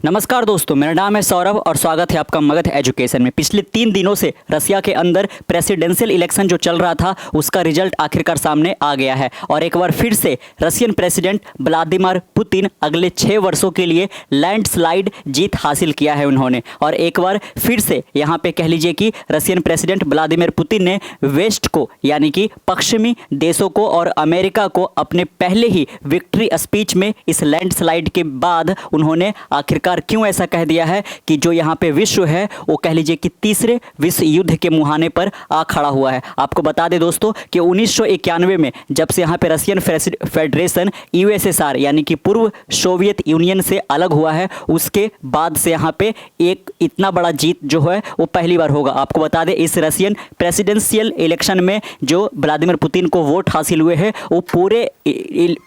नमस्कार दोस्तों, मेरा नाम है सौरभ और स्वागत है आपका मगध एजुकेशन में। पिछले 3 दिनों से रसिया के अंदर प्रेसिडेंशियल इलेक्शन जो चल रहा था उसका रिजल्ट आखिरकार सामने आ गया है और एक बार फिर से रशियन प्रेसिडेंट व्लादिमीर पुतिन अगले 6 वर्षों के लिए लैंडस्लाइड जीत हासिल किया है उन्होंने। और एक बार फिर से यहाँ पे कह लीजिए कि रशियन प्रेसिडेंट व्लादिमीर पुतिन ने वेस्ट को यानी कि पश्चिमी देशों को और अमेरिका को अपने पहले ही विक्ट्री स्पीच में इस लैंडस्लाइड के बाद उन्होंने आखिरकार क्यों ऐसा कह दिया है कि जो यहाँ पे विश्व है वो कह लीजिए कि तीसरे विश्व युद्ध के मुहाने पर आ खड़ा हुआ है। आपको बता दें दोस्तों कि 1991 में जब से यहाँ पे रशियन फेडरेशन यूएसएसआर यानी कि पूर्व सोवियत यूनियन से अलग हुआ है, उसके बाद से यहाँ पे एक इतना बड़ा जीत जो है वो पहली बार होगा। आपको बता दें इस रशियन प्रेसिडेंशियल इलेक्शन में जो व्लादिमीर पुतिन को वोट हासिल हुए हैं वो पूरे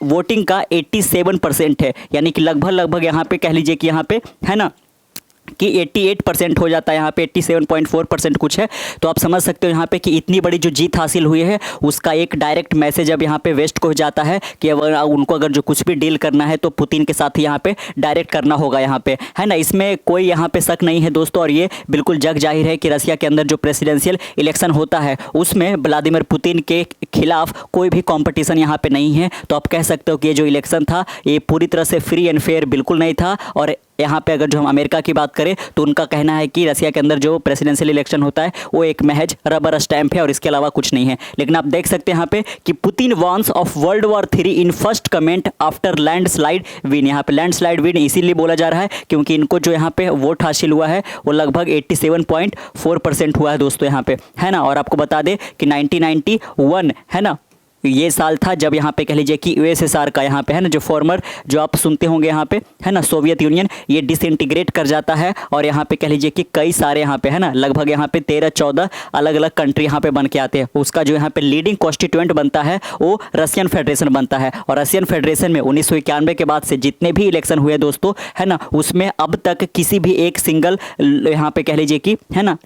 वोटिंग का 87% है, यानी कि लगभग यहाँ पे कह लीजिए कि यहाँ पे है ना कि 88% हो जाता है, यहाँ पे 87.4% कुछ है। तो आप समझ सकते हो यहाँ पे कि इतनी बड़ी जो जीत हासिल हुई है उसका एक डायरेक्ट मैसेज अब यहाँ पे वेस्ट को जाता है कि उनको अगर जो कुछ भी डील करना है तो पुतिन के साथ ही यहाँ पे डायरेक्ट करना होगा यहाँ पे, है ना। इसमें कोई यहाँ पे शक नहीं है दोस्तों और ये बिल्कुल जग जाहिर है कि रसिया के अंदर जो प्रेसिडेंशियल इलेक्शन होता है उसमें व्लादिमीर पुतिन के खिलाफ कोई भी कॉम्पिटिशन यहाँ पे नहीं है। तो आप कह सकते हो कि ये जो इलेक्शन था ये पूरी तरह से फ्री एंड फेयर बिल्कुल नहीं था। और यहाँ पे अगर जो हम अमेरिका की बात करें तो उनका कहना है कि रसिया के अंदर जो प्रेसिडेंशियल इलेक्शन होता है वो एक महज रबर स्टैंप है और इसके अलावा कुछ नहीं है। लेकिन आप देख सकते हैं यहाँ पे कि Putin warns of world war 3 in first comment after landslide win. यहाँ पे लैंडस्लाइड विन इसीलिए बोला जा रहा है क्योंकि इनको जो यहाँ पे वोट हासिल हुआ है वो लगभग 87.4% हुआ है दोस्तों यहाँ पे, है ना। और आपको बता दें कि 1991 है ना ये साल था जब यहाँ पे कह लीजिए कि यूएसएसआर का यहाँ पे है ना जो फॉर्मर जो आप सुनते होंगे यहाँ पे है ना सोवियत यूनियन, ये डिसइंटीग्रेट कर जाता है और यहाँ पे कह लीजिए कि कई सारे यहाँ पे है ना लगभग यहाँ पे 13-14 अलग अलग कंट्री यहाँ पे बन के आते हैं। उसका जो यहाँ पे लीडिंग कॉन्स्टिट्यूएंट बनता है वो रशियन फेडरेशन बनता है। और रशियन फेडरेशन में 1991 के बाद से जितने भी इलेक्शन हुए दोस्तों है ना उसमें अब तक किसी भी एक सिंगल यहाँ पे कह लीजिए कि है ना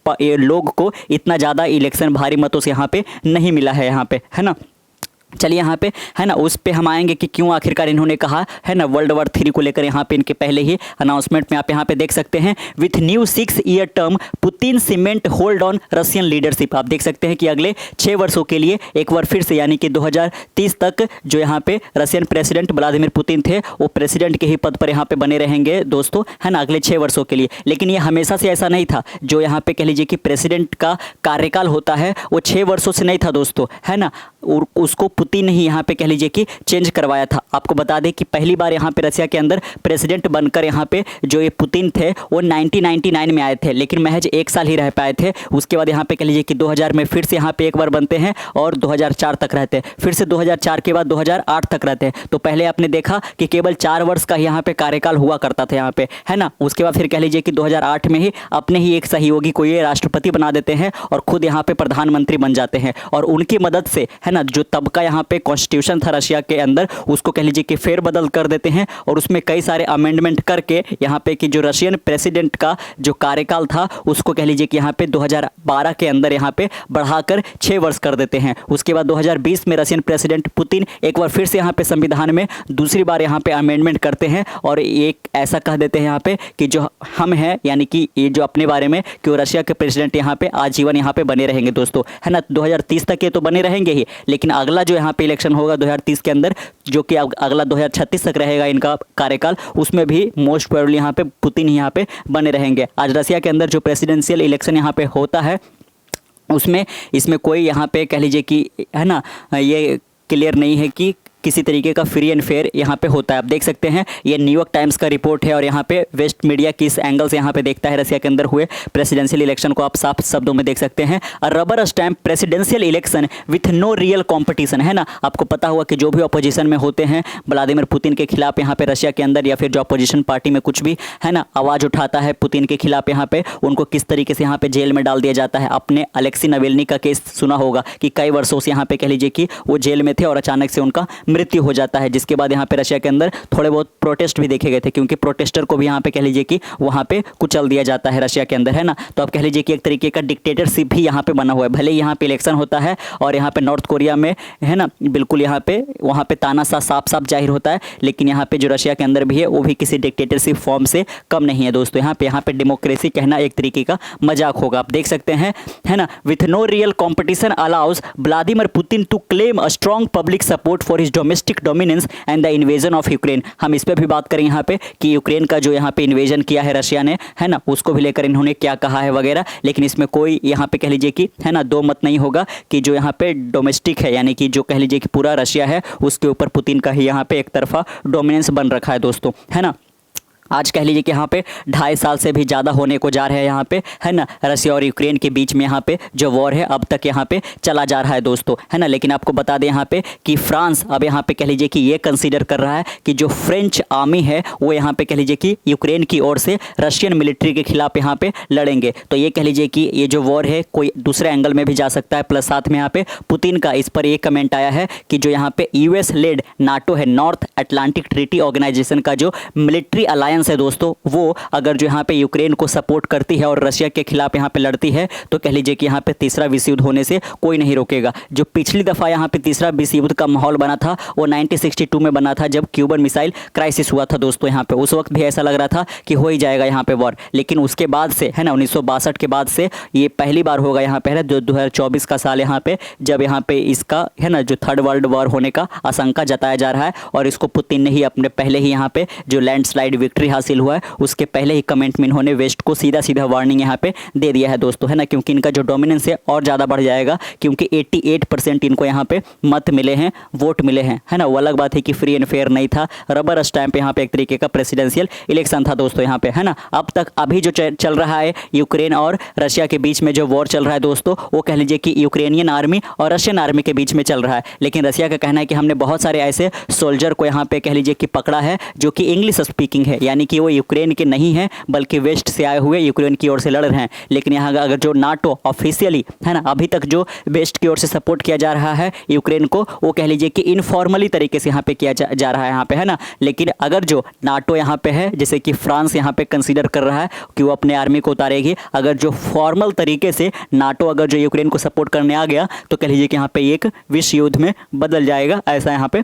लोग को इतना ज़्यादा इलेक्शन भारी मतों से यहाँ पे नहीं मिला है यहाँ पे, है ना। चलिए यहाँ पे है ना उस पे हम आएंगे कि क्यों आखिरकार इन्होंने कहा है ना वर्ल्ड वॉर 3 को लेकर। यहाँ पे इनके पहले ही अनाउंसमेंट में आप यहाँ पे देख सकते हैं with new 6-year term Putin cement hold on Russian leadership. आप देख सकते हैं कि अगले 6 वर्षों के लिए एक बार फिर से यानी कि 2030 तक जो यहाँ पे रशियन प्रेसिडेंट व्लादिमीर पुतिन थे वो प्रेसिडेंट के ही पद पर यहाँ पे बने रहेंगे दोस्तों, है ना, अगले 6 वर्षों के लिए। लेकिन ये हमेशा से ऐसा नहीं था। जो यहाँ पे कह लीजिए कि प्रेसिडेंट का कार्यकाल होता है वो 6 वर्षों से नहीं था दोस्तों, है ना। और उसको पुतिन ने ही यहाँ पे कह लीजिए कि चेंज करवाया था। आपको बता दें कि पहली बार यहाँ पे रसिया के अंदर प्रेसिडेंट बनकर यहाँ पे जो ये पुतिन थे वो 1999 में आए थे, लेकिन महज 1 साल ही रह पाए थे। उसके बाद यहाँ पे कह लीजिए कि 2000 में फिर से यहाँ पे एक बार बनते हैं और 2004 तक रहते हैं, फिर से 2004 के बाद 2008 तक रहते हैं। तो पहले आपने देखा कि केवल 4 वर्ष का यहाँ पे कार्यकाल हुआ करता था यहाँ पे, है ना। उसके बाद फिर कह लीजिए कि 2008 में ही अपने ही एक सहयोगी को ये राष्ट्रपति बना देते हैं और खुद यहाँ पे प्रधानमंत्री बन जाते हैं। और उनकी मदद से है ना जो तब का यहाँ पे कॉन्स्टिट्यूशन था रशिया के अंदर उसको कह लीजिए कि फेरबदल कर देते हैं और उसमें कई सारे अमेंडमेंट करके यहाँ पे कि जो रशियन प्रेसिडेंट का जो कार्यकाल था उसको कह लीजिए कि यहाँ पे 2012 के अंदर यहाँ पे बढ़ाकर 6 वर्ष कर देते हैं। उसके बाद 2020 में रशियन प्रेसिडेंट पुतिन एक बार फिर से यहाँ पे संविधान में दूसरी बार यहाँ पे अमेंडमेंट करते हैं और एक ऐसा कह देते हैं यहाँ पे कि जो हम हैं यानी कि ये जो अपने बारे में कि वो रशिया के प्रेसिडेंट यहाँ पे आजीवन यहाँ पे बने रहेंगे दोस्तों, है ना। 2030 तक ये तो बने रहेंगे ही, लेकिन अगला जो यहाँ पे इलेक्शन होगा 2030 के अंदर जो कि अगला 2036 तक रहेगा इनका कार्यकाल, उसमें भी मोस्ट प्रोबेबली यहाँ पे पुतिन ही यहाँ पे बने रहेंगे। आज रसिया के अंदर जो प्रेसिडेंशियल इलेक्शन यहाँ पे होता है उसमें इसमें कोई यहाँ पे कह लीजिए कि है ना ये क्लियर नहीं है कि किसी तरीके का फ्री एंड फेयर यहाँ पे होता है। आप देख सकते हैं ये न्यूयॉर्क टाइम्स का रिपोर्ट है और यहाँ पे वेस्ट मीडिया किस एंगल से यहाँ पे देखता है रसिया के अंदर हुए प्रेसिडेंशियल इलेक्शन को आप साफ शब्दों में देख सकते हैं। Rubber stamp presidential election with no real competition, है ना। आपको पता होगा कि जो भी अपोजिशन में होते हैं व्लादिमीर पुतिन के खिलाफ यहाँ पे रशिया के अंदर या फिर जो अपोजिशन पार्टी में कुछ भी है ना आवाज़ उठाता है पुतिन के खिलाफ यहाँ पे उनको किस तरीके से यहाँ पे जेल में डाल दिया जाता है। आपने अलेक्सी नावेल्नी का केस सुना होगा कि कई वर्षों से यहाँ पे कह लीजिए कि वो जेल में थे और अचानक से उनका मृत्यु हो जाता है, जिसके बाद यहाँ पे रशिया के अंदर थोड़े बहुत प्रोटेस्ट भी देखे गए थे, क्योंकि प्रोटेस्टर को भी यहाँ पे कह लीजिए कि वहाँ पे कुचल दिया जाता है रशिया के अंदर, है ना। तो आप कह लीजिए कि एक तरीके का डिक्टेटरशिप भी यहाँ पे बना हुआ है। भले यहाँ पे इलेक्शन होता है और यहाँ पे नॉर्थ कोरिया में, है ना, बिल्कुल यहाँ पे वहाँ पे तानाशाह साफ साफ जाहिर होता है, लेकिन यहाँ पे जो रशिया के अंदर भी है वो भी किसी डिक्टेटरशिप फॉर्म से कम नहीं है दोस्तों। यहाँ पे डेमोक्रेसी कहना एक तरीके का मजाक होगा, आप देख सकते हैं, है ना। With no real competition allows Vladimir Putin to claim a strong public support for his domestic dominance and the invasion of Ukraine. हम इस पर भी बात करें यहाँ पे कि यूक्रेन का जो यहाँ पे इन्वेजन किया है रशिया ने, है ना, उसको भी लेकर इन्होंने क्या कहा है वगैरह, लेकिन इसमें कोई यहाँ पे कह लीजिए कि, है ना, दो मत नहीं होगा कि जो यहाँ पे डोमेस्टिक है, यानी कि जो कह लीजिए कि पूरा रशिया है उसके ऊपर पुतिन का ही यहाँ पे एक तरफा डोमिनेंस बन रखा है दोस्तों, है ना। आज कह लीजिए कि यहाँ पे 2.5 साल से भी ज़्यादा होने को जा रहे हैं यहाँ पे, है ना, रशिया और यूक्रेन के बीच में यहाँ पे जो वॉर है अब तक यहाँ पे चला जा रहा है दोस्तों, है ना। लेकिन आपको बता दें यहाँ पे कि फ्रांस अब यहाँ पे कह लीजिए कि ये कंसीडर कर रहा है कि जो फ्रेंच आर्मी है वो यहाँ पे कह लीजिए कि यूक्रेन की ओर से रशियन मिलिट्री के खिलाफ यहाँ पे लड़ेंगे। तो ये कह लीजिए कि ये जो वॉर है कोई दूसरे एंगल में भी जा सकता है। प्लस साथ में यहाँ पे पुतिन का इस पर एक कमेंट आया है कि जो यहाँ पे यूएस लेड नाटो है, नॉर्थ अटलांटिक ट्रीटी ऑर्गेनाइजेशन का जो मिलिट्री अलायंस है दोस्तों, वो अगर जो यहाँ पे यूक्रेन को सपोर्ट करती है और रशिया के खिलाफ यहाँ पे लड़ती है तो कह लीजिए कि यहाँ पे तीसरा विश्व युद्ध होने से कोई नहीं रोकेगा। जो पिछली दफ़ा यहाँ पे तीसरा विश्व युद्ध का माहौल बना था वो 1962 में बना था, जब क्यूबन मिसाइल क्राइसिस हुआ था दोस्तों। यहाँ पे उस वक्त भी ऐसा लग रहा था कि हो ही जाएगा यहाँ पे वॉर, लेकिन उसके बाद से, है ना, 1962 के बाद से ये पहली बार होगा यहाँ पे, है 2024 का साल यहाँ पे, जब यहाँ पे इसका, है ना, जो थर्ड वर्ल्ड वॉर होने का आशंका जताया जा रहा है। और इसको पुतिन ने ही अपने पहले ही यहाँ पे जो लैंडस्लाइड विक्ट्री हासिल हुआ है उसके पहले ही कमेंट में इन्होंने वेस्ट को सीधा सीधा वार्निंग यहाँ पे दे दिया है दोस्तों, है ना, क्योंकि इनका जो डोमिनेंस है और ज़्यादा बढ़ जाएगा, क्योंकि 88% इनको यहाँ पे मत मिले हैं, वोट मिले हैं, है ना। वो अलग बात है कि फ्री एंड फेयर नहीं था, रबर स्टैंप यहाँ पे एक तरीके का प्रेसिडेंशियल इलेक्शन था दोस्तों यहाँ पे, है ना। अब तक अभी जो चल रहा है यूक्रेन और रशिया के बीच में जो वॉर चल रहा है दोस्तों, वो कह लीजिए कि यूक्रेनियन आर्मी और रशियन आर्मी के बीच में चल रहा है। लेकिन रशिया का कहना है कि हमने बहुत सारे ऐसे सोल्जर को यहाँ पे कह लीजिए कि पकड़ा है जो कि इंग्लिश स्पीकिंग है, यानी कि वो यूक्रेन के नहीं है बल्कि वेस्ट से आए हुए यूक्रेन की ओर से लड़ रहे हैं। लेकिन यहाँ अगर जो नाटो ऑफिशियली, है ना, अभी तक जो वेस्ट की ओर से सपोर्ट किया जा रहा है यूक्रेन को, वो कह लीजिए कि इनफॉर्मली तरीके से यहाँ पे किया जा रहा है यहाँ पे, है ना। लेकिन अगर जो नाटो यहाँ पे है, जैसे कि फ्रांस यहाँ पे कंसीडर कर रहा है कि वो अपने आर्मी को उतारेगी, अगर जो फॉर्मल तरीके से नाटो अगर जो यूक्रेन को सपोर्ट करने आ गया तो कह लीजिए कि यहाँ पे एक विश्व युद्ध में बदल जाएगा, ऐसा यहाँ पे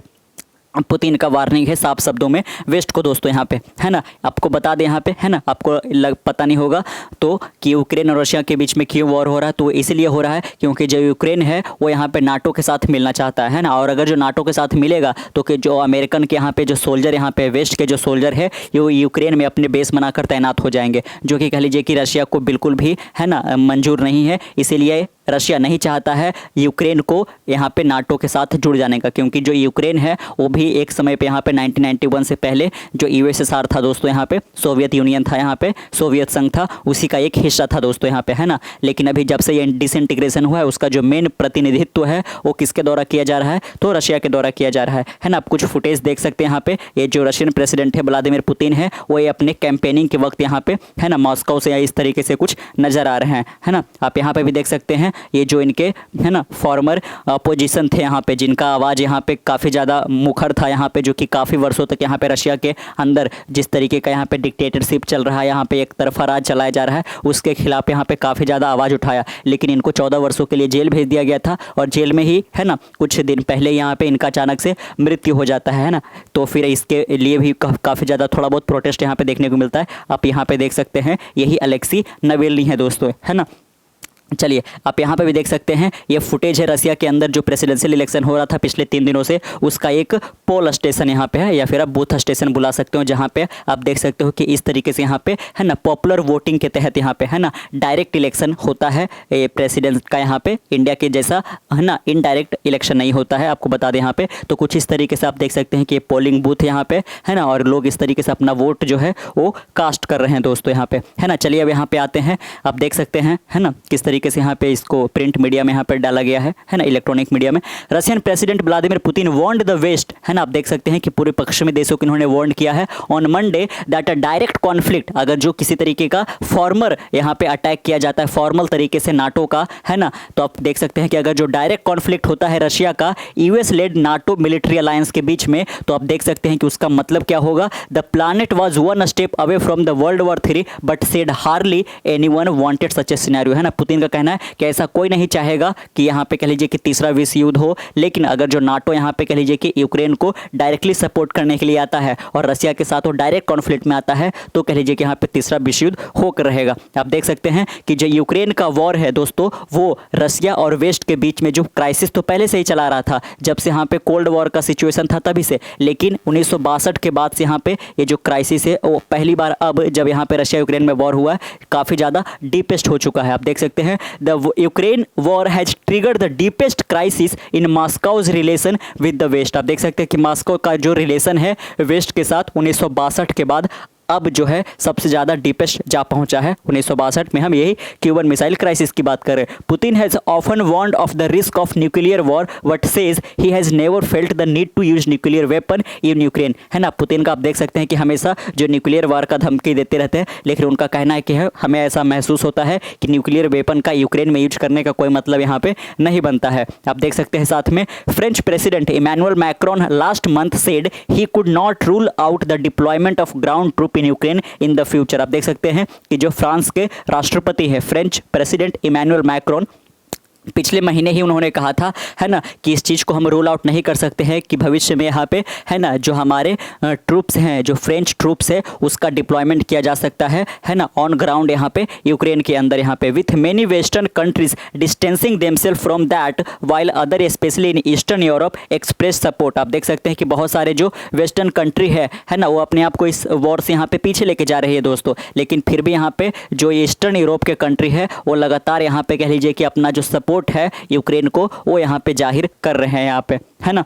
पुतिन का वार्निंग है साफ शब्दों में वेस्ट को दोस्तों यहाँ पे, है ना। आपको बता दें यहाँ पे, है ना, आपको पता नहीं होगा तो कि यूक्रेन और रशिया के बीच में क्यों वॉर हो रहा है, तो इसलिए हो रहा है क्योंकि जो यूक्रेन है वो यहाँ पे नाटो के साथ मिलना चाहता है ना। और अगर जो नाटो के साथ मिलेगा तो कि जो अमेरिकन के यहाँ पे जो सोल्जर, यहाँ पे वेस्ट के जो सोल्जर है ये यूक्रेन में अपने बेस बनाकर तैनात हो जाएंगे, जो कि कह लीजिए कि रशिया को बिल्कुल भी, है ना, मंजूर नहीं है। इसीलिए रशिया नहीं चाहता है यूक्रेन को यहाँ पे नाटो के साथ जुड़ जाने का, क्योंकि जो यूक्रेन है वो भी एक समय पे यहाँ पे 1991 से पहले जो यूएसएसआर था दोस्तों, यहाँ पे सोवियत यूनियन था, यहाँ पे सोवियत संघ था, उसी का एक हिस्सा था दोस्तों यहाँ पे, है ना। लेकिन अभी जब से ये डिसइंटीग्रेशन हुआ है उसका जो मेन प्रतिनिधित्व है वो किसके द्वारा किया जा रहा है, तो रशिया के द्वारा किया जा रहा है ना। आप कुछ फुटेज देख सकते हैं यहाँ पे, ये जो रशियन प्रेसिडेंट है व्लादिमीर पुतिन है वो ये अपने कैंपेनिंग के वक्त यहाँ पे, है ना, मॉस्को से इस तरीके से कुछ नज़र आ रहे हैं, है ना। आप यहाँ पे भी देख सकते हैं ये जो इनके, है ना, फॉर्मर अपोजिशन थे यहाँ पे, जिनका आवाज़ यहाँ पे काफ़ी ज़्यादा मुखर था यहाँ पे, जो कि काफ़ी वर्षों तक यहाँ पे रशिया के अंदर जिस तरीके का यहाँ पे डिक्टेटरशिप चल रहा है, यहाँ पे एक तरफा राज चलाया जा रहा है, उसके खिलाफ यहाँ पे काफ़ी ज़्यादा आवाज़ उठाया। लेकिन इनको 14 वर्षों के लिए जेल भेज दिया गया था और जेल में ही, है ना, कुछ दिन पहले यहाँ पे इनका अचानक से मृत्यु हो जाता है ना। तो फिर इसके लिए भी काफ़ी ज़्यादा थोड़ा बहुत प्रोटेस्ट यहाँ पे देखने को मिलता है। आप यहाँ पे देख सकते हैं यही अलेक्सी नावल्नी है दोस्तों, है ना। चलिए आप यहाँ पे भी देख सकते हैं ये फुटेज है रशिया के अंदर जो प्रेसिडेंशियल इलेक्शन हो रहा था पिछले 3 दिनों से, उसका एक पोल स्टेशन यहाँ पे है, या फिर आप बूथ स्टेशन बुला सकते हो, जहाँ पे आप देख सकते हो कि इस तरीके से यहाँ पे, है ना, पॉपुलर वोटिंग के तहत यहाँ पे, है ना, डायरेक्ट इलेक्शन होता है प्रेसिडेंट का यहाँ पे, इंडिया के जैसा, है ना, इनडायरेक्ट इलेक्शन नहीं होता है, आपको बता दें यहाँ पे। तो कुछ इस तरीके से आप देख सकते हैं कि पोलिंग बूथ यहाँ पे, है ना, और लोग इस तरीके से अपना वोट जो है वो कास्ट कर रहे हैं दोस्तों यहाँ पे, है ना। चलिए अब यहाँ पे आते हैं, आप देख सकते हैं, है ना, किस तरीके तरीके से यहाँ पे इसको प्रिंट मीडिया में यहाँ पर डाला गया है ना, इलेक्ट्रॉनिक मीडिया में। Russian president Vladimir Putin warned the West, है ना, आप देख सकते हैं कि पूरे पश्चिमी देशों को इन्होंने वार्न किया है on Monday that a direct conflict, अगर जो किसी तरीके का फॉर्मर यहाँ पे अटैक किया जाता है फॉर्मल तरीके से नाटो का, है ना, तो आप देख सकते हैं कि अगर जो डायरेक्ट कॉन्फ्लिक्ट होता है रशिया का US led NATO military alliance के बीच में, तो आप देख सकते हैं कि उसका मतलब क्या होगा। The planet was one step away from the world war 3 but said hardly anyone wanted such A scenario, है ना। पुतिन का कहना है कि ऐसा कोई नहीं चाहेगा कि यहाँ पे कह लीजिए कि तीसरा विश्व युद्ध हो, लेकिन अगर जो नाटो यहाँ पे कह लीजिए कि यूक्रेन को डायरेक्टली सपोर्ट करने के लिए आता है और रशिया के साथ वो डायरेक्ट कॉन्फ्लिक्ट में आता है, तो कह लीजिए कि यहाँ पे तीसरा विश्व युद्ध होकर रहेगा। आप देख सकते हैं कि जो यूक्रेन का वॉर है दोस्तों, वो रशिया और वेस्ट के बीच में जो क्राइसिस तो पहले से ही चला रहा था, जब से यहाँ पे कोल्ड वॉर का सिचुएशन था तभी से, लेकिन 1962 के बाद से यहाँ पे ये जो क्राइसिस है वो पहली बार अब जब यहाँ पे रशिया यूक्रेन में वॉर हुआ है काफ़ी ज़्यादा डीपेस्ट हो चुका है। आप देख सकते हैं the Ukraine war has triggered the deepest crisis in Moscow's relation with the West. आप देख सकते हैं कि मॉस्को का जो रिलेशन है वेस्ट के साथ 1962 के बाद अब जो है सबसे ज़्यादा डीपेस्ट जा पहुंचा है 1962 में। हम यही क्यूबन मिसाइल क्राइसिस की बात करें। Putin has often warned of the risk of nuclear war but says he has never felt the need to use nuclear weapon in Ukraine, है ना। पुतिन का आप देख सकते हैं कि हमेशा जो न्यूक्लियर वॉर का धमकी देते रहते हैं, लेकिन उनका कहना है कि हमें ऐसा महसूस होता है कि न्यूक्लियर वेपन का यूक्रेन में यूज करने का कोई मतलब यहाँ पे नहीं बनता है। आप देख सकते हैं साथ में French president Emmanuel Macron last month said he could not rule out the deployment of ground troop in Ukraine in the future. आप देख सकते हैं कि जो फ्रांस के राष्ट्रपति है फ्रेंच प्रेसिडेंट इमैनुअल मैक्रोन, पिछले महीने ही उन्होंने कहा था, है ना, कि इस चीज़ को हम रूल आउट नहीं कर सकते हैं कि भविष्य में यहाँ पे, है ना, जो हमारे ट्रूप्स हैं, जो फ्रेंच ट्रूप्स है, उसका डिप्लॉयमेंट किया जा सकता है ना, ऑन ग्राउंड यहाँ पे यूक्रेन के अंदर यहाँ पे, with many western countries distancing themselves from that while other specially in eastern Europe express support. आप देख सकते हैं कि बहुत सारे जो वेस्टर्न कंट्री है ना, वो अपने आप को इस वॉर से यहाँ पे पीछे लेके जा रही है दोस्तों, लेकिन फिर भी यहाँ पे जो ईस्टर्न यूरोप के कंट्री है वो लगातार यहाँ पे कह लीजिए कि अपना जो सपोर्ट है यूक्रेन को वो यहाँ पे जाहिर कर रहे हैं यहाँ पे, है ना।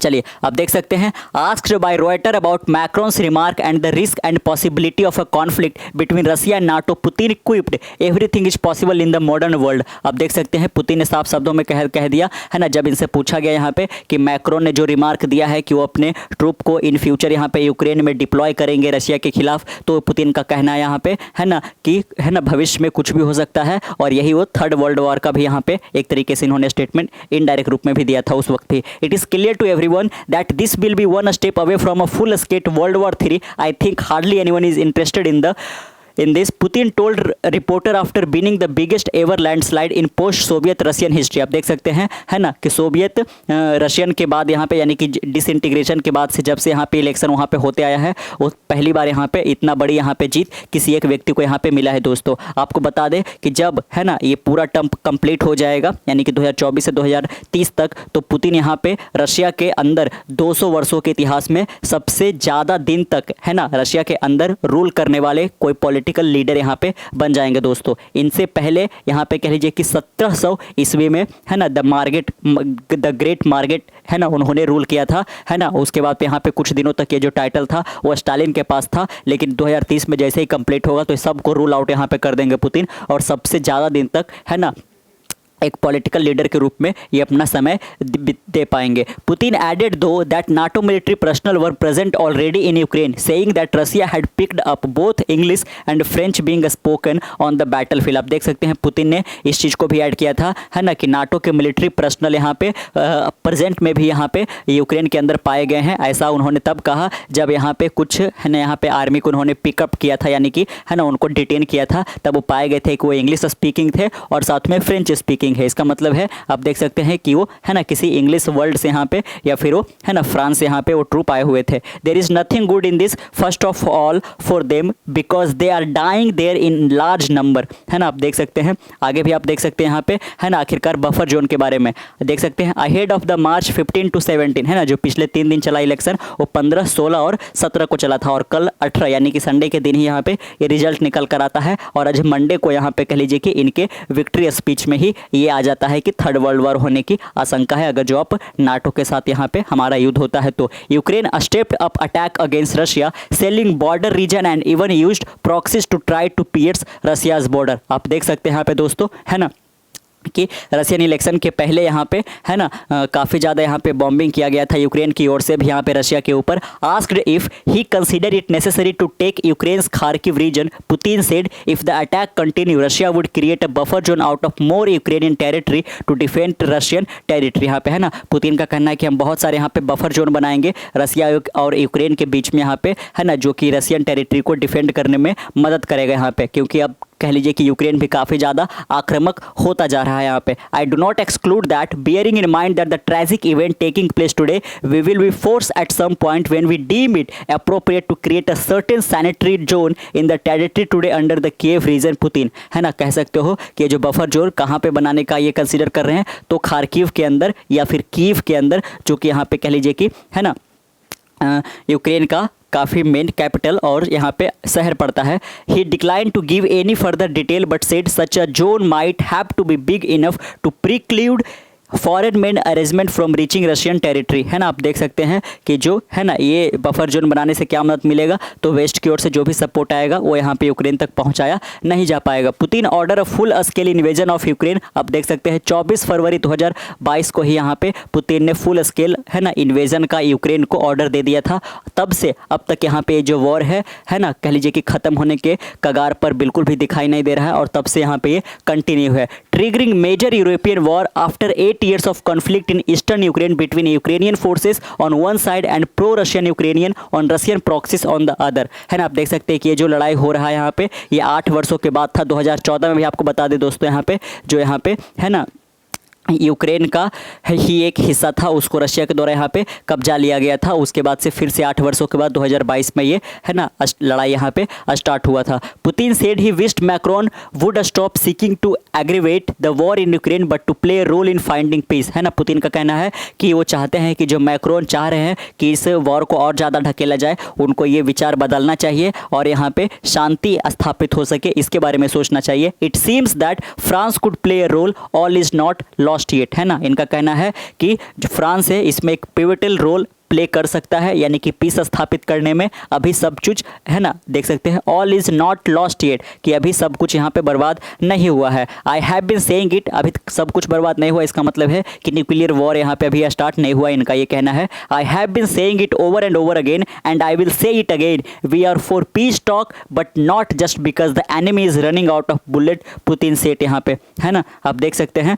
चलिए आप देख सकते हैं asked by Reuter about macros remark and the risk and possibility of a conflict between Russia and NATO, Putin equipped everything is possible in the modern world. आप देख सकते हैं पुतिन ने साफ शब्दों में कह दिया, है ना, जब इनसे पूछा गया यहाँ पे कि मैक्रोन ने जो रिमार्क दिया है कि वो अपने ट्रूप को इन फ्यूचर यहाँ पे यूक्रेन में डिप्लॉय करेंगे रशिया के खिलाफ, तो पुतिन का कहना है यहाँ पे, है ना, कि है ना भविष्य में कुछ भी हो सकता है, और यही वो थर्ड वर्ल्ड वॉर का भी यहाँ पे एक तरीके से इन्होंने स्टेटमेंट इनडायरेक्ट रूप में भी दिया था उस वक्त भी। It is clear to everyone that this will be one step away from a full-scale World War III. I think hardly anyone is interested in this, Putin told reporter after winning the biggest ever landslide in post-Soviet Russian history। आप देख सकते हैं, है ना, कि Soviet Russian के बाद यहाँ पे यानी कि डिसइंटीग्रेशन के बाद से जब से यहाँ पे इलेक्शन वहाँ पे होते आया है, वो पहली बार यहाँ पे इतना बड़ी यहाँ पे जीत किसी एक व्यक्ति को यहाँ पे मिला है दोस्तों। आपको बता दें कि जब, है ना, ये पूरा टर्म कंप्लीट हो जाएगा यानी कि 2024 से 2030 तक, तो पुतिन यहाँ पे रशिया के अंदर 200 वर्षों के इतिहास में सबसे ज़्यादा दिन तक, है ना, रशिया के अंदर रूल करने वाले कोई पॉलिटिकल लीडर यहाँ पे बन जाएंगे दोस्तों। इनसे पहले यहाँ पे कह लीजिए कि 1700 ईस्वी में, है ना, द ग्रेट मार्गेट, है ना, उन्होंने रूल किया था, है ना। उसके बाद यहाँ पे कुछ दिनों तक ये जो टाइटल था वो स्टालिन के पास था, लेकिन 2030 में जैसे ही कंप्लीट होगा तो सबको रूल आउट यहाँ पे कर देंगे पुतिन, और सबसे ज़्यादा दिन तक, है ना, एक पॉलिटिकल लीडर के रूप में ये अपना समय दे पाएंगे। पुतिन एडेड दो that NATO military personnel were present already in Ukraine, saying that Russia had picked up both English and French being spoken on the battlefield. आप देख सकते हैं पुतिन ने इस चीज़ को भी ऐड किया था, है ना, कि नाटो के मिलिट्री पर्सनल यहाँ पे प्रेजेंट में भी यहाँ पे यूक्रेन के अंदर पाए गए हैं। ऐसा उन्होंने तब कहा जब यहाँ पे कुछ, है ना, यहाँ पे आर्मी को उन्होंने पिकअप किया था, यानी कि, है ना, उनको डिटेन किया था, तब वो पाए गए थे कि वो इंग्लिश स्पीकिंग थे और साथ में फ्रेंच स्पीकिंग है। इसका मतलब है आप देख सकते हैं कि वो, है ना, किसी इंग्लिश वर्ल्ड से यहाँ पे या फिर वो, है ना, फ्रांस से यहाँ पे वो ट्रूप आए हुए थे। There is nothing good in this first of all for them because they are dying there in large number, है ना। आप देख सकते हैं आगे भी आप देख सकते हैं यहाँ पे, है ना, आखिरकार बफर जोन के बारे में देख सकते हैं। Ahead of the March 15 to 17, है ना, जो पिछले 3 दिन चला इलेक्शन, वो 15, 16 और 17 को चला था, और कल 18 यानी कि संडे के दिन ही यहाँ पे ये रिजल्ट निकल कर आता है, और आज मंडे को यहाँ पे कह लीजिए कि इनके विक्ट्री स्पीच में ही ये आ जाता है कि थर्ड वर्ल्ड वॉर होने की आशंका है अगर जो आप नाटो के साथ यहाँ पे हमारा युद्ध होता है तो। Ukraine stepped up attack against Russia, shelling border region and even used proxies to try to pierce Russia's border. आप देख सकते हैं यहाँ पे दोस्तों, है ना, कि रशियन इलेक्शन के पहले यहाँ पे, है ना, काफ़ी ज़्यादा यहाँ पे बॉम्बिंग किया गया था यूक्रेन की ओर से भी यहाँ पे रशिया के ऊपर। Asked if he consider it necessary to take Ukraine's Kharkiv region, Putin said if the attack continue Russia would create a buffer zone out of more Ukrainian territory to defend Russian territory. यहाँ पे, है ना, Putin का कहना है कि हम बहुत सारे यहाँ पे बफर जोन बनाएंगे रशिया और यूक्रेन के बीच में यहाँ पे, है ना, जो कि रशियन टेरिटरी को डिफेंड करने में मदद करेगा यहाँ पे, क्योंकि अब कह लीजिए कि यूक्रेन भी काफ़ी ज़्यादा आक्रामक होता जा रहा है यहाँ पे। I do not exclude that bearing in mind that the tragic event taking place today we will be force at some point when we deem it appropriate to create a certain sanitary zone in the territory today under the Kyiv region. Putin, है ना, कह सकते हो कि जो buffer zone कहाँ पे बनाने का ये कंसिडर कर रहे हैं, तो खार्किव के अंदर या फिर कीव के अंदर, जो कि यहाँ पे कह लीजिए कि, है ना, यूक्रेन का काफ़ी मेन कैपिटल और यहाँ पे शहर पड़ता है। He decline to give any further detail but said such a zone might have to be big enough to preclude foreign made arrangement from reaching Russian territory. है ना, आप देख सकते हैं कि जो, है ना, ये बफर जोन बनाने से क्या मदद मिलेगा, तो वेस्ट की ओर से जो भी सपोर्ट आएगा वो यहाँ पे यूक्रेन तक पहुँचाया नहीं जा पाएगा। Putin order a full scale invasion of Ukraine. आप देख सकते हैं 24 फरवरी 2022 को ही यहाँ पे पुतिन ने फुल स्केल, है ना, इन्वेजन का यूक्रेन को ऑर्डर दे दिया था। तब से अब तक यहाँ पे जो वॉर है ना, कह लीजिए कि ख़त्म होने के कगार पर बिल्कुल भी दिखाई नहीं दे रहा है और तब से यहाँ पे ये कंटिन्यू है। Triggering major European war after 8 years of conflict in eastern Ukraine between Ukrainian forces on one side and pro-Russian Ukrainian on Russian proxies on the other। है ना, आप देख सकते हैं कि ये जो लड़ाई हो रहा है यहाँ पे, ये 8 वर्षों के बाद था। 2014 में भी आपको बता दें दोस्तों, यहाँ पे जो यहाँ पे, है ना, यूक्रेन का ही एक हिस्सा था, उसको रशिया के द्वारा यहाँ पे कब्जा लिया गया था। उसके बाद से फिर से 8 वर्षों के बाद 2022 में ये, है ना, लड़ाई यहाँ पे स्टार्ट हुआ था। Putin said he wished Macron would stop seeking to aggravate the war in Ukraine but to play role in finding peace. है ना, पुतिन का कहना है कि वो चाहते हैं कि जो मैक्रोन चाह रहे हैं कि इस वॉर को और ज़्यादा ढकेला जाए, उनको ये विचार बदलना चाहिए और यहाँ पे शांति स्थापित हो सके, इसके बारे में सोचना चाहिए। It seems that France could play a role, all is not lost yet. है ना, इनका कहना है कि जो फ्रांस है इसमें एक पिवटल रोल प्ले कर सकता है, यानी कि पीस स्थापित करने में। अभी सब कुछ, है ना, देख सकते हैं, all is not lost yet, कि अभी सब कुछ यहाँ पे बर्बाद नहीं हुआ है। I have been saying it, अभी सब कुछ बर्बाद नहीं हुआ, इसका मतलब है कि न्यूक्लियर वॉर यहाँ पे अभी स्टार्ट नहीं हुआ, इनका ये कहना है। I have been saying it over and over again and I will say it again, we are for peace talk but not just because the enemy is running out of bullet, Putin said यहाँ पे। है ना, आप देख सकते हैं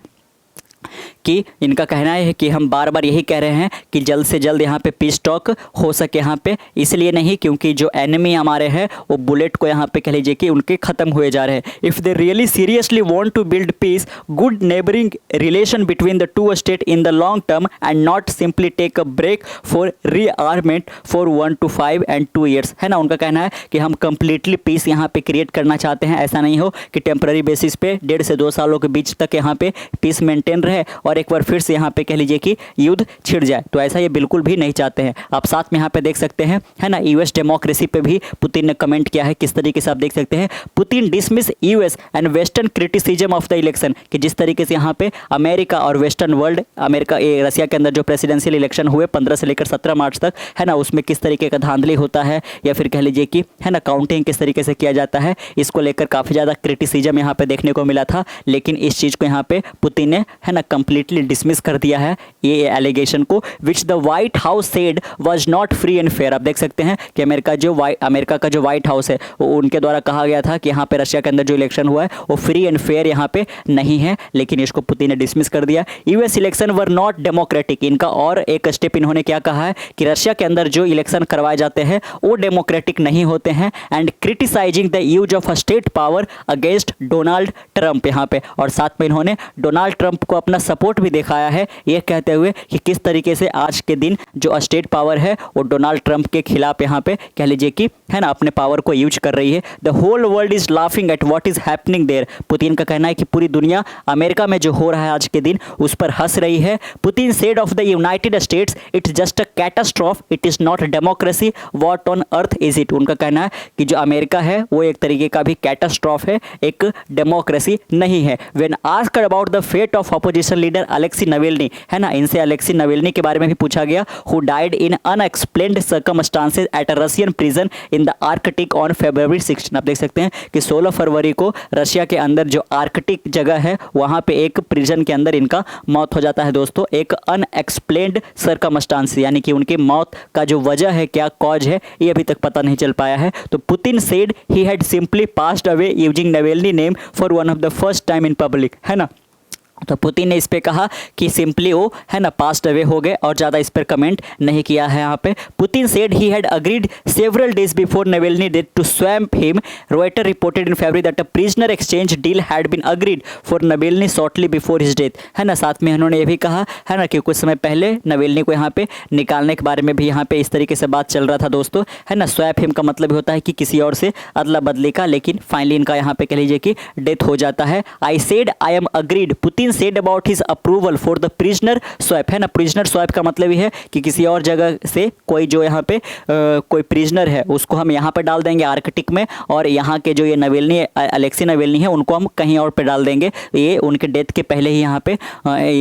कि इनका कहना है कि हम बार बार यही कह रहे हैं कि जल्द से जल्द यहाँ पे पीस टॉक हो सके यहाँ पे, इसलिए नहीं क्योंकि जो एनिमी हमारे हैं वो बुलेट को यहाँ पे कह लीजिए कि उनके ख़त्म हुए जा रहे हैं। If they really seriously want to build peace, good neighbouring relation between the two state in the long term and not simply take a break for rearmament for 1 to 5 and 2 years। है ना, उनका कहना है कि हम completely piece यहाँ पे create करना चाहते हैं, ऐसा नहीं हो कि टेम्पररी बेसिस पे 1.5 से 2 सालों के बीच तक यहाँ पे पीस मेंटेन रहे और एक बार फिर से यहाँ पे कह लीजिए कि युद्ध छिड़ जाए, तो ऐसा ये बिल्कुल भी नहीं चाहते हैं। आप साथ में यहाँ पे देख सकते हैं, है ना, यूएस डेमोक्रेसी पे भी पुतिन ने कमेंट किया है। किस तरीके से आप देख सकते हैं, Putin dismiss US and western criticism of the election, कि जिस तरीके से यहाँ पे अमेरिका और वेस्टर्न वर्ल्ड, अमेरिका रसिया के अंदर जो प्रेसिडेंशियल इलेक्शन हुए 15 से लेकर 17 मार्च तक, है ना, उसमें किस तरीके का धांधली होता है या फिर कह लीजिए कि, है ना, काउंटिंग किस तरीके से किया जाता है, इसको लेकर काफ़ी ज़्यादा क्रिटिसिज्म यहाँ पे देखने को मिला था। लेकिन इस चीज़ को यहाँ पे पुतिन ने, है ना, कंप्लीटली डिसमिस कर दिया है ये एलिगेशन को, which the white house said was not free and fair. आप देख सकते हैं कि अमेरिका का जो व्हाइट हाउस है वो उनके द्वारा कहा गया था कि यहाँ पे रशिया के अंदर जो इलेक्शन हुआ है वो फ्री एंड फेयर यहाँ पे नहीं है, लेकिन इसको पुतिन ने डिसमिस कर दिया। US election were not democratic, इनका और एक स्टेप इन्होंने क्या कहा है कि रशिया के अंदर जो इलेक्शन करवाए जाते हैं वो डेमोक्रेटिक नहीं होते हैं, and criticising the use of state power against Donald Trump यहाँ पे। और साथ में इन्होंने डोनाल्ड ट्रंप को अपना अपना सपोर्ट भी दिखाया है, ये कहते हुए कि किस तरीके से आज के दिन जो स्टेट पावर है वो डोनाल्ड ट्रंप के खिलाफ यहाँ पे कह लीजिए कि है ना अपने पावर को यूज कर रही है। The whole world is laughing at what is happening there. Putin का कहना है कि पूरी दुनिया अमेरिका में जो हो रहा है आज के दिन उस पर हंस रही है। Putin said of the United states it's just a catastrophe, it is not democracy, what on earth is it. उनका कहना है कि जो अमेरिका है वो एक तरीके का भी कैटास्ट्रॉफ है, एक डेमोक्रेसी नहीं है। When asked about the fate of opposition leader Alexei Navalny, है ना, इनसे अलेक्सी नवेल्नी के बारे में भी पूछा गया, who died in unexplained circumstances at a Russian prison in the Arctic on February 16। आप देख सकते हैं कि 16 फरवरी को रशिया के अंदर जो आर्कटिक जगह है वहां पे एक प्रिजन के अंदर इनका मौत हो जाता है दोस्तों, एक अनएक्सप्लेन्ड सर्कमस्टांस, यानी कि उनकी मौत का जो वजह है, क्या कॉज है, ये अभी तक पता नहीं चल पाया है। तो Putin said he had simply passed away using Navalny name for one of the first time in public, है ना। तो पुतिन ने इस पे कहा कि सिंपली वो है ना पास्ट अवे हो गए और ज़्यादा इस पर कमेंट नहीं किया है यहाँ पे। Putin said he had agreed several days before Navalny dead to swamp him. Reuter reported in February that a prisoner exchange deal had been agreed for Navalny shortly before his death, है ना। साथ में उन्होंने ये भी कहा है ना कि कुछ समय पहले नवेल्नी को यहाँ पे निकालने के बारे में भी यहाँ पे इस तरीके से बात चल रहा था दोस्तों, है ना। स्वैप हिम का मतलब होता है कि किसी और से अदला बदली का, लेकिन फाइनली इनका यहाँ पे कह लीजिए कि डेथ हो जाता है। I said I am agreed, Putin said about his approval for the prisoner swap, है ना। प्रिजनर स्वैप का मतलब ये है कि किसी और जगह से कोई जो यहाँ पे कोई प्रिजनर है उसको हम यहाँ पे डाल देंगे आर्कटिक में, और यहाँ के जो ये नवेल्नी अलेक्सी नवेल्नी है उनको हम कहीं और पे डाल देंगे। ये उनके डेथ के पहले ही यहाँ पे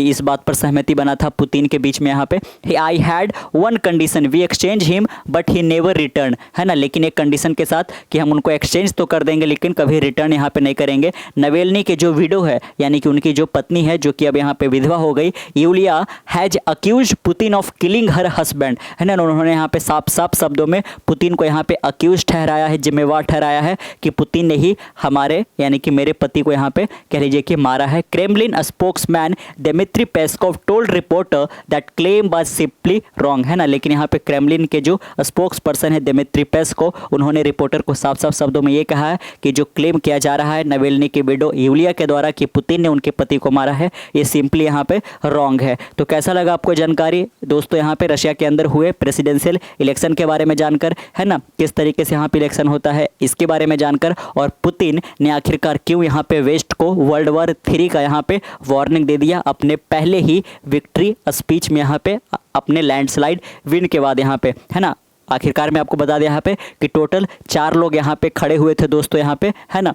इस बात पर सहमति बना था पुतिन के बीच में यहाँ पे। I had one condition, we exchange him but he never return, है ना। लेकिन एक कंडीशन के साथ कि हम उनको एक्सचेंज तो कर देंगे लेकिन कभी रिटर्न यहाँ पे नहीं करेंगे। नवेल्नी के जो विडो है, यानी कि उनकी जो पत्नी है जो कि अब यहाँ पे विधवा हो गई, Yulia has accuse Putin of killing her husband, है ना। उन्होंने यहाँ पे साफ साफ शब्दों में पुतिन को यहाँ पे अक्यूज ठहराया है, जिम्मेवार ठहराया है कि पुतिन ने ही हमारे यानी कि मेरे पति को यहाँ पे कह लीजिए कि मारा है। Kremlin spokesman Dmitry Peskov told reporter that claim was simply wrong, है ना। लेकिन यहाँ पे क्रेमलिन के जो स्पोक्स पर्सन है दिमित्री पेस्कोव, उन्होंने रिपोर्टर को साफ साफ शब्दों में ये कहा है कि जो क्लेम किया जा रहा है नवेल्नी की विडो यूलिया के द्वारा कि पुतिन ने उनके पति को मारा है, ये सिंपली यहाँ पे रॉन्ग है। तो कैसा लगा आपको जानकारी दोस्तों यहाँ पे रशिया के अंदर हुए प्रेसिडेंशियल इलेक्शन के बारे में जानकर, है ना, किस तरीके से यहाँ पे इलेक्शन होता है इसके बारे में जानकर, और पुतिन ने आखिरकार क्यों यहाँ पे वेस्ट को वर्ल्ड वॉर 3 का यहाँ पे वार्निंग दे दिया अपने पहले ही विक्ट्री स्पीच में यहाँ पे अपने लैंडस्लाइड विन के बाद यहाँ पे, है ना। आखिरकार मैं आपको बता दिया यहाँ पे कि टोटल 4 लोग यहाँ पे खड़े हुए थे दोस्तों यहाँ पे, है ना।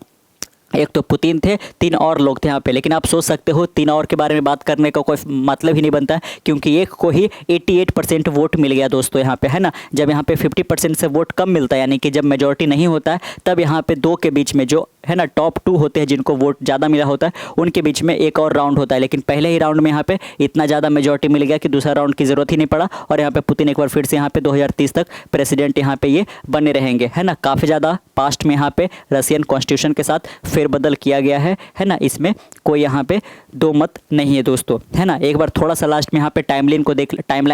एक तो पुतिन थे, 3 और लोग थे यहाँ पे। लेकिन आप सोच सकते हो 3 और के बारे में बात करने का कोई मतलब ही नहीं बनता है, क्योंकि एक को ही 88% वोट मिल गया दोस्तों यहाँ पे, है ना। जब यहाँ पे 50% से वोट कम मिलता है, यानी कि जब मेजॉरिटी नहीं होता है, तब यहाँ पे 2 के बीच में जो है ना टॉप 2 होते हैं जिनको वोट ज़्यादा मिला होता है उनके बीच में एक और राउंड होता है। लेकिन पहले ही राउंड में यहाँ पे इतना ज़्यादा मेजॉरिटी मिल गया कि दूसरा राउंड की ज़रूरत ही नहीं पड़ा, और यहाँ पे पुतिन एक बार फिर से यहाँ पे 2030 तक प्रेसिडेंट यहाँ पे ये बने रहेंगे, है ना। काफ़ी ज़्यादा पास्ट में यहाँ पे रशियन कॉन्स्टिट्यूशन के साथ फेरबदल किया गया है ना। इसमें कोई यहाँ पे दो मत नहीं है दोस्तों, है ना। एक बार थोड़ा सा लास्ट में यहाँ पे टाइमलाइन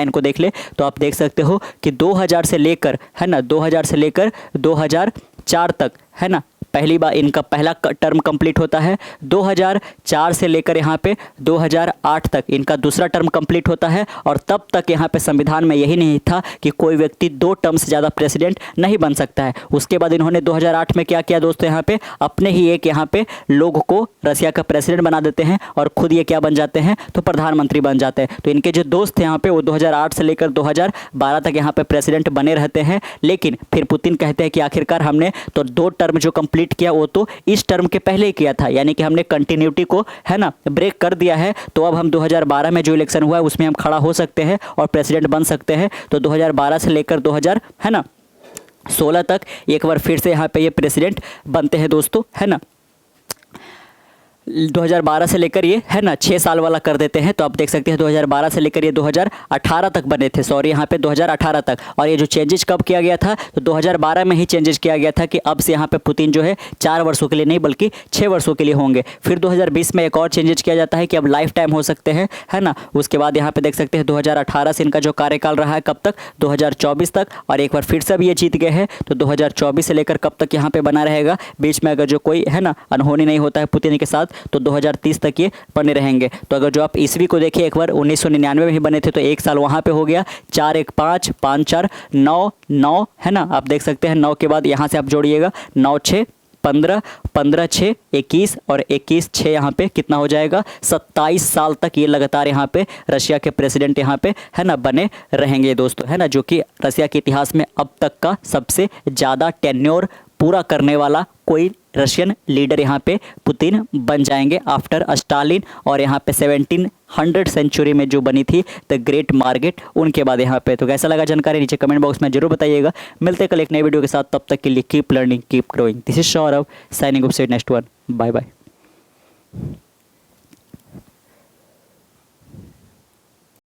को देख ले तो आप देख सकते हो कि 2000 से लेकर, है ना, 2000 से लेकर 2004 तक, है ना, पहली बार इनका पहला टर्म कंप्लीट होता है। 2004 से लेकर यहाँ पे 2008 तक इनका दूसरा टर्म कंप्लीट होता है, और तब तक यहाँ पे संविधान में यही नहीं था कि कोई व्यक्ति 2 टर्म से ज़्यादा प्रेसिडेंट नहीं बन सकता है। उसके बाद इन्होंने 2008 में क्या किया दोस्तों, यहाँ पे अपने ही एक यहाँ पे लोग को रशिया का प्रेसिडेंट बना देते हैं और खुद ये क्या बन जाते हैं, तो प्रधानमंत्री बन जाते हैं। तो इनके जो दोस्त थे यहाँ पे वो 2008 से लेकर 2012 तक यहाँ पे प्रेसिडेंट बने रहते हैं। लेकिन फिर पुतिन कहते हैं कि आखिरकार हमने तो 2 टर्म जो कंप्लीट किया वो तो इस टर्म के पहले ही किया था, यानी कि हमने कंटिन्यूटी को, है ना, ब्रेक कर दिया है। तो अब हम 2012 में जो इलेक्शन हुआ है उसमें हम खड़ा हो सकते हैं और प्रेसिडेंट बन सकते हैं। तो 2012 से लेकर 2016 तक एक बार फिर से यहाँ पे ये प्रेसिडेंट बनते हैं दोस्तों, है ना। 2012 से लेकर ये, है ना, 6 साल वाला कर देते हैं। तो आप देख सकते हैं 2012 से लेकर ये 2018 तक बने थे, सॉरी यहाँ पे 2018 तक। और ये जो चेंजेस कब किया गया था, तो 2012 में ही चेंजेस किया गया था कि अब से यहाँ पे पुतिन जो है 4 वर्षों के लिए नहीं बल्कि 6 वर्षों के लिए होंगे। फिर 2020 में एक और चेंजेस किया जाता है कि अब लाइफ टाइम हो सकते हैं, है ना। उसके बाद यहाँ पे देख सकते हैं 2018 से इनका जो कार्यकाल रहा है कब तक, 2024 तक। और एक बार फिर से अब ये जीत गए हैं तो 2024 से लेकर कब तक यहाँ पे बना रहेगा। बीच में अगर जो कोई, है ना, अनहोनी नहीं होता है पुतिन के साथ तो 2030 तक ये बने रहेंगे। तो अगर जो आप ईस्वी को देखिए, एक बार 1999 में ही बने थे, तो एक साल वहाँ पे हो गया, 4 1 5 5 4 9 9 है ना, आप देख सकते हैं। 9 के बाद यहाँ से आप जोड़िएगा, 9 6 15 15 6 21 और 21 6 यहाँ पे कितना हो जाएगा, 27 साल तक ये लगातार यहाँ पे रशिया के प्रेसिडेंट यहाँ पे है ना बने रहेंगे दोस्तों, है ना, जो कि रशिया के इतिहास में अब तक का सबसे ज़्यादा टेन्योर पूरा करने वाला कोई रशियन लीडर यहाँ पे पुतिन बन जाएंगे आफ्टर स्टालिन। और यहाँ पे 1700 सेंचुरी में जो बनी थी द ग्रेट मार्गेट, उनके बाद यहाँ पे। तो कैसा लगा जानकारी नीचे कमेंट बॉक्स में जरूर बताइएगा। मिलते हैं कल एक नए वीडियो के साथ, तब तक के लिए keep learning keep growing. This is Saurabh signing off, से नेक्स्ट वन, बाय बाय।